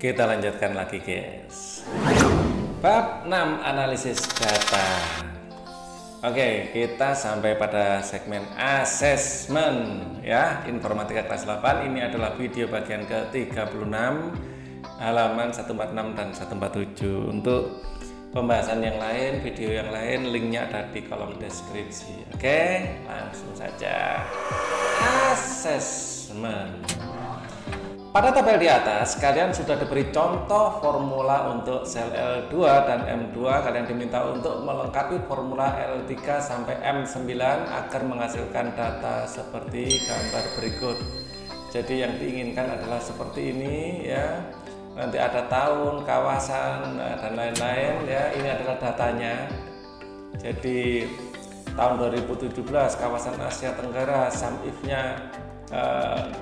Kita lanjutkan lagi guys. Bab 6 analisis data. Oke, kita sampai pada segmen asesmen ya, informatika kelas 8. Ini adalah video bagian ke-36 halaman 146 dan 147. Untuk pembahasan yang lain, video yang lain, linknya ada di kolom deskripsi. Oke, langsung saja. Asesmen. Pada tabel di atas, kalian sudah diberi contoh formula untuk sel L2 dan M2. Kalian diminta untuk melengkapi formula L3 sampai M9 agar menghasilkan data seperti gambar berikut. Jadi yang diinginkan adalah seperti ini ya. Nanti ada tahun, kawasan, dan lain-lain ya. Ini adalah datanya. Jadi tahun 2017 kawasan Asia Tenggara, sum if-nya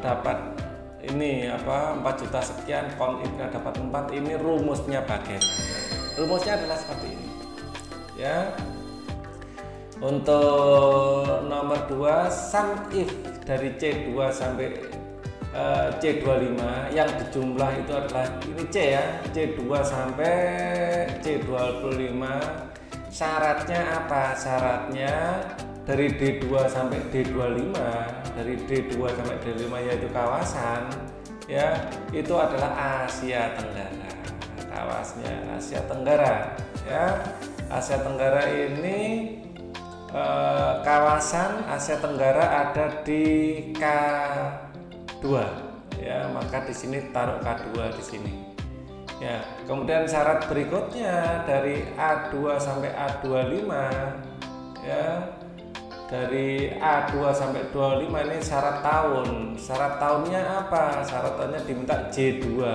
dapat ini 4 juta sekian, count if-nya dapat 4. Ini rumusnya bagaimana? Rumusnya adalah seperti ini ya. Untuk nomor 2, sum if dari C2 sampai C25 yang dijumlah itu adalah ini C ya, C2 sampai C25. Syaratnya apa? Syaratnya dari D2 sampai D25, dari D2 sampai D5 yaitu kawasan ya, itu adalah Asia Tenggara. Kawasannya Asia Tenggara ya. Asia Tenggara ini kawasan Asia Tenggara ada di K2 ya, maka di sini taruh K2 di sini. Ya, kemudian syarat berikutnya dari A2 sampai A25 ya. Dari A2 sampai 25 ini syarat tahun. Syarat tahunnya apa? Syarat tahunnya diminta J2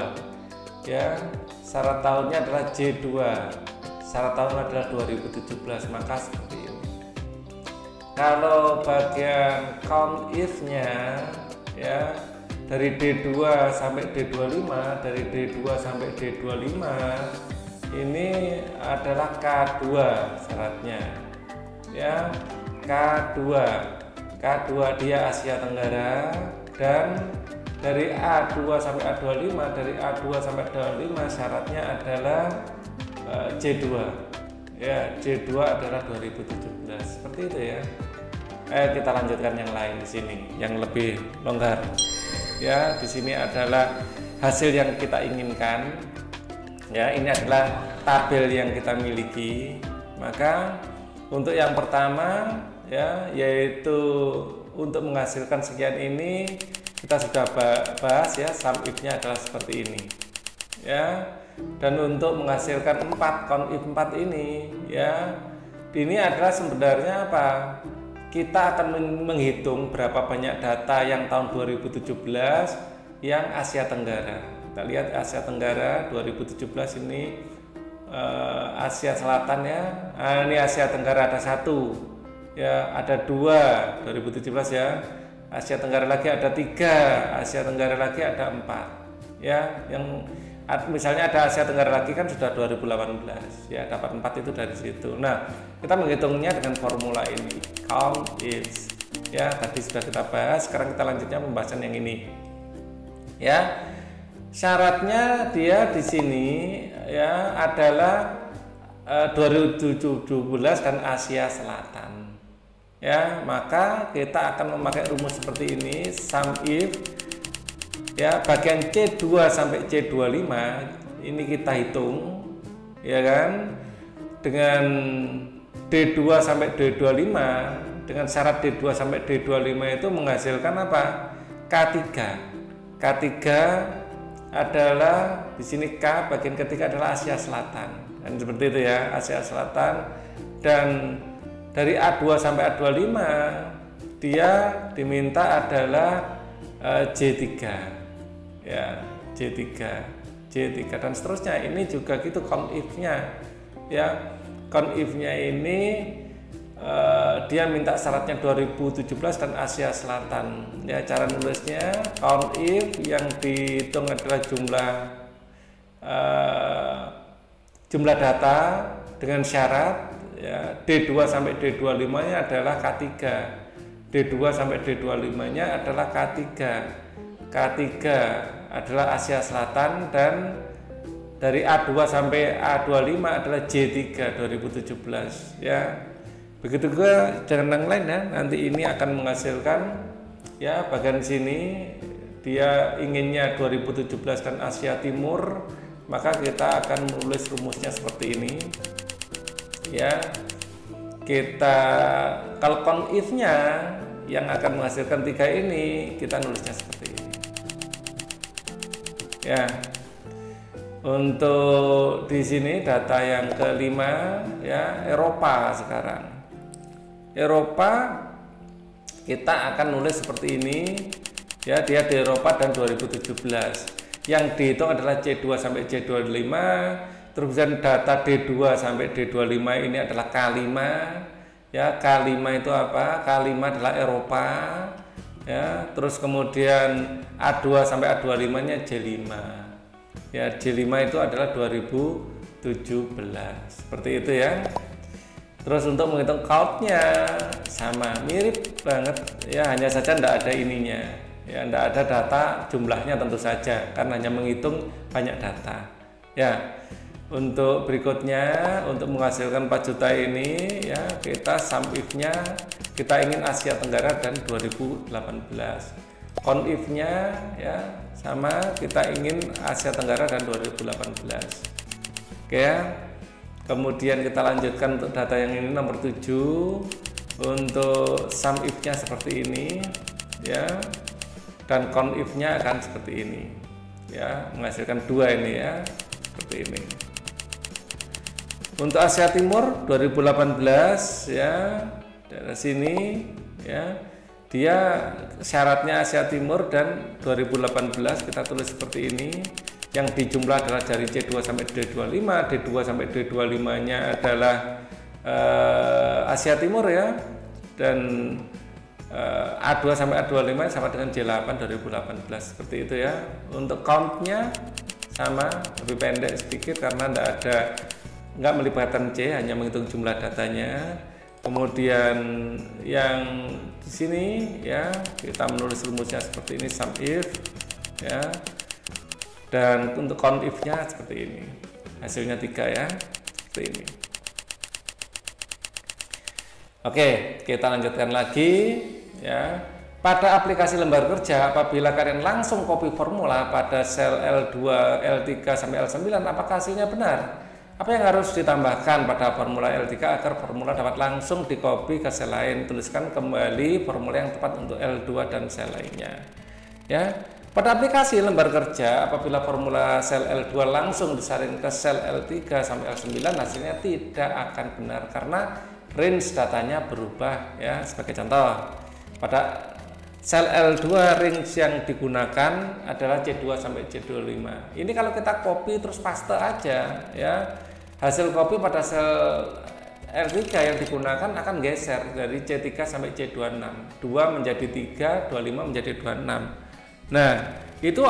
ya. Syarat tahunnya adalah J2. Syarat tahun adalah 2017, maka seperti ini. Kalau bagian count if-nya ya, dari D2 sampai D25, dari D2 sampai D25 ini adalah K2 syaratnya ya. K2 dia Asia Tenggara, dan dari A2 sampai A25, dari A2 sampai A25 syaratnya adalah J2 ya. J2 adalah 2017, seperti itu ya. Kita lanjutkan yang lain di sini yang lebih longgar ya. Di sini adalah hasil yang kita inginkan ya. Ini adalah tabel yang kita miliki. Maka untuk yang pertama ya, yaitu untuk menghasilkan sekian ini kita sudah bahas ya, sum if-nya adalah seperti ini ya. Dan untuk menghasilkan 4 count if 4 ini ya, ini adalah sebenarnya apa? Kita akan menghitung berapa banyak data yang tahun 2017 yang Asia Tenggara. Kita lihat Asia Tenggara 2017 ini Asia Selatan ya. Ini Asia Tenggara ada 1 ya, ada 2 2017 ya. Asia Tenggara lagi ada 3, Asia Tenggara lagi ada 4 ya. Yang misalnya ada Asia Tenggara lagi kan sudah 2018 ya, dapat 4 itu dari situ. Nah, kita menghitungnya dengan formula ini, count if ya. Tadi sudah kita bahas, sekarang kita lanjutnya pembahasan yang ini ya. Syaratnya dia di sini ya adalah 2017 dan Asia Selatan ya. Maka kita akan memakai rumus seperti ini, sum if ya, bagian C2 sampai C25 ini kita hitung ya kan, dengan D2 sampai D25, dengan syarat D2 sampai D25 itu menghasilkan apa? K3 adalah di sini K bagian ketiga adalah Asia Selatan, dan seperti itu ya, Asia Selatan. Dan dari A2 sampai A25 dia diminta adalah J3 ya, J3 dan seterusnya. Ini juga gitu count if-nya ya. Count if-nya ini dia minta syaratnya 2017 dan Asia Selatan ya. Cara nulisnya count if yang dihitung adalah jumlah data dengan syarat ya, D2 sampai D25 nya adalah K3, D2 sampai D25 nya adalah K3 adalah Asia Selatan, dan dari A2 sampai A25 adalah J3 2017 ya. Begitu juga dengan yang lain ya, nanti ini akan menghasilkan ya bagian sini dia inginnya 2017 dan Asia Timur, maka kita akan menulis rumusnya seperti ini ya. Kita kalau count if-nya yang akan menghasilkan 3 ini, kita nulisnya seperti ini ya. Untuk di sini data yang kelima ya, Eropa sekarang. Eropa kita akan nulis seperti ini ya, dia di Eropa dan 2017. Yang dihitung adalah C2 sampai C25, terus data D2 sampai D25 ini adalah K5 ya. K5 itu apa? K5 adalah Eropa ya, terus kemudian A2 sampai A25 nya J5 ya. J5 itu adalah 2017 seperti itu ya. Terus untuk menghitung count-nya sama, mirip banget ya, hanya saja tidak ada ininya ya, tidak ada data jumlahnya tentu saja, karena hanya menghitung banyak data ya. Untuk berikutnya, untuk menghasilkan 4 juta ini ya, kita sum if-nya kita ingin Asia Tenggara dan 2018. Count if-nya ya sama, kita ingin Asia Tenggara dan 2018. Oke ya. Kemudian kita lanjutkan untuk data yang ini nomor 7. Untuk sum if-nya seperti ini ya, dan count if-nya akan seperti ini ya, menghasilkan 2 ini ya, seperti ini. Untuk Asia Timur 2018 ya, dari sini ya, dia syaratnya Asia Timur dan 2018 kita tulis seperti ini. Yang dijumlah adalah dari C2 sampai D25, D2 sampai D25 nya adalah Asia Timur ya, dan A2 sampai A25 sama dengan J8 2018 seperti itu ya. Untuk count-nya sama, lebih pendek sedikit karena nggak melibatkan C, hanya menghitung jumlah datanya. Kemudian yang di sini ya, kita menulis rumusnya seperti ini, sum if ya, dan untuk count if-nya seperti ini, hasilnya 3 ya, seperti ini. Oke, kita lanjutkan lagi ya. Pada aplikasi lembar kerja, apabila kalian langsung copy formula pada sel L2, L3 sampai L9, apakah hasilnya benar? Apa yang harus ditambahkan pada formula L3 agar formula dapat langsung di copy ke sel lain? Tuliskan kembali formula yang tepat untuk L2 dan sel lainnya ya. Pada aplikasi lembar kerja, apabila formula sel L2 langsung disaring ke sel L3 sampai L9, hasilnya tidak akan benar karena range datanya berubah ya. Sebagai contoh, pada sel L2 range yang digunakan adalah C2 sampai C25. Ini kalau kita copy terus paste aja ya, hasil copy pada sel L3 yang digunakan akan geser dari C3 sampai C26, 2 menjadi 3, 25 menjadi 26. Nah, itu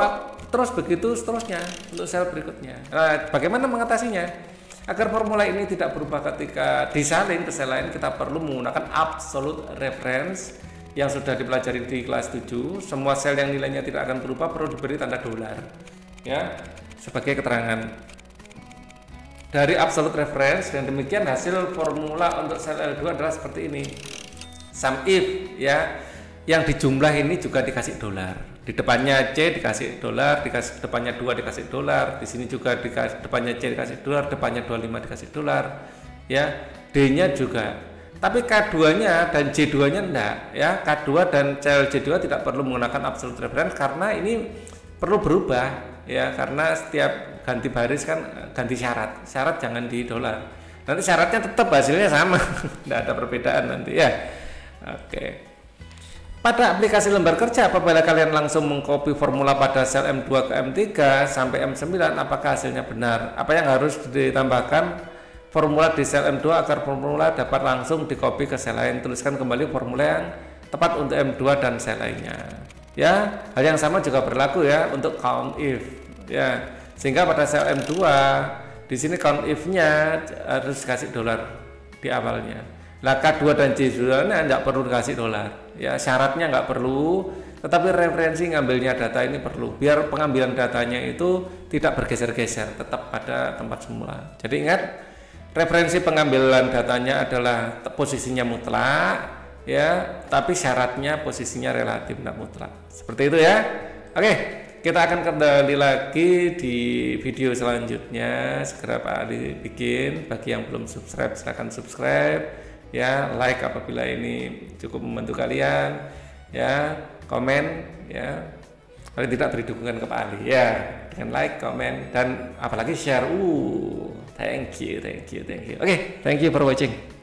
terus begitu seterusnya untuk sel berikutnya. Nah, bagaimana mengatasinya? Agar formula ini tidak berubah ketika disalin ke sel lain, kita perlu menggunakan absolute reference yang sudah dipelajari di kelas 7. Semua sel yang nilainya tidak akan berubah perlu diberi tanda dolar ya, sebagai keterangan dari absolute reference. Dan demikian hasil formula untuk sel L2 adalah seperti ini, sum if ya, yang dijumlah ini juga dikasih dolar. Di depannya C dikasih dolar, dikasih depannya 2 dikasih dolar, di sini juga dikasih depannya C dikasih dolar, depannya 25 dikasih dolar ya. D-nya juga. Tapi K2-nya dan J2-nya enggak ya. K2 dan sel J2 tidak perlu menggunakan absolute reference karena ini perlu berubah ya, karena setiap ganti baris kan ganti syarat. Syarat jangan di dolar. Nanti syaratnya tetap hasilnya sama. Enggak ada perbedaan nanti ya. Oke. Pada aplikasi lembar kerja, apabila kalian langsung mengcopy formula pada sel M2 ke M3 sampai M9, apakah hasilnya benar? Apa yang harus ditambahkan formula di sel M2 agar formula dapat langsung di-copy ke sel lain? Tuliskan kembali formula yang tepat untuk M2 dan sel lainnya. Ya, hal yang sama juga berlaku ya untuk count if. Ya, sehingga pada sel M2 di sini count if-nya harus kasih dolar di awalnya. Lah K2 dan J2 nya nggak perlu dikasih dolar ya, syaratnya nggak perlu, tetapi referensi ngambilnya data ini perlu biar pengambilan datanya itu tidak bergeser-geser, tetap pada tempat semula. Jadi ingat, referensi pengambilan datanya adalah posisinya mutlak ya, tapi syaratnya posisinya relatif, tidak mutlak. Seperti itu ya. Oke, kita akan kembali lagi di video selanjutnya. Segera Pak Ali bikin. Bagi yang belum subscribe, silahkan subscribe ya, like apabila ini cukup membantu kalian ya, komen ya, paling tidak beri dukungan ke Pak Ali ya, dengan like, komen, dan apalagi share. Thank you. Oke, thank you for watching.